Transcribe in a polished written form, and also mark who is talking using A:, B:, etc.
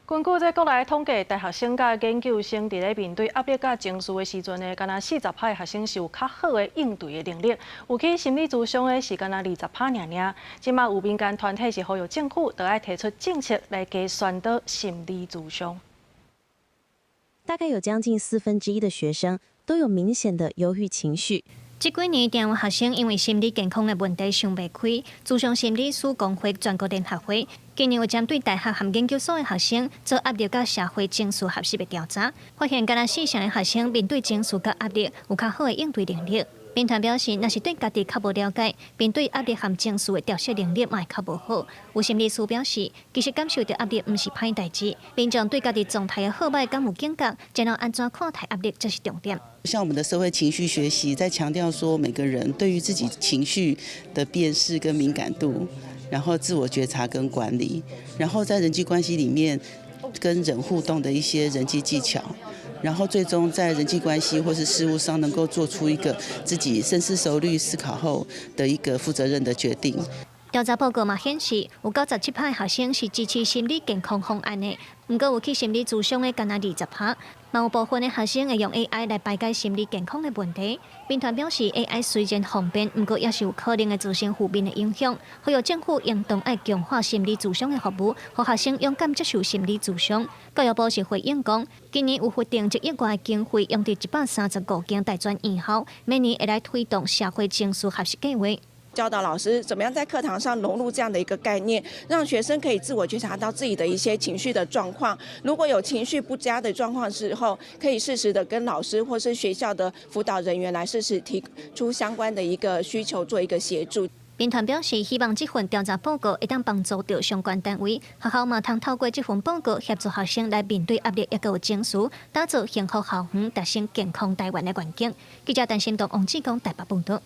A: 根据这国内统计，大学生甲研究生伫咧面对压力甲情绪的时阵呢，敢若40%的学生是有较好的应对的能力，有去心理咨商的是敢若20%尔。即马有民间团体是呼吁政府，就要提出政策来加宣导心理咨商。
B: 大概有将近1/4的学生都有明显的忧郁情绪。
C: 这几年，台湾学生因为心理健康的问题想袂开，咨商心理师工会全国联合会今年有针对大学和研究所的学生做压力甲社会情绪学习的调查，发现敢若4成的学生面对情绪甲压力有较好的应对能力。兵团表示，若是对家己较无了解，面对压力和情绪的调节能力嘛会较无好。有心理师表示，其实感受到压力毋是歹代志，民众对家己状态的好歹敢有警觉，然后安怎看待压力才是重点。
D: 像我们的社会情绪学习，在强调说每个人对于自己情绪的辨识跟敏感度，然后自我觉察跟管理，然后在人际关系里面跟人互动的一些人际技巧。然后最终在人际关系或是事务上能够做出一个自己深思熟虑思考后的一个负责任的决定。
C: 调查报告嘛显示，有97%学生是支持心理健康方案的，不过有去心理咨商的，敢若20%。嘛有部分的学生会用 AI 来排解心理健康的问题。兵团表示 ，AI 虽然方便，不过也是有可能会造成负面的影响。呼吁政府应当爱强化心理咨商的服务，让学生勇敢接受心理咨商。教育部是回应讲，今年有决定1亿元的经费用伫135间大专院校，每年会来推动社会情绪学习计划。
E: 教导老师怎么样在课堂上融入这样的一个概念，让学生可以自我觉察到自己的一些情绪的状况。如果有情绪不佳的状况时候，可以适时的跟老师或是学校的辅导人员来适时提出相关的一个需求，做一个协助。
C: 兵团表示，希望这份调查报告会当帮助到相关单位，学校嘛通透过这份报告协助学生来面对压力，也有情绪，打造幸福校园、达成健康台湾的环境。记者陈新东、王志刚台北报道。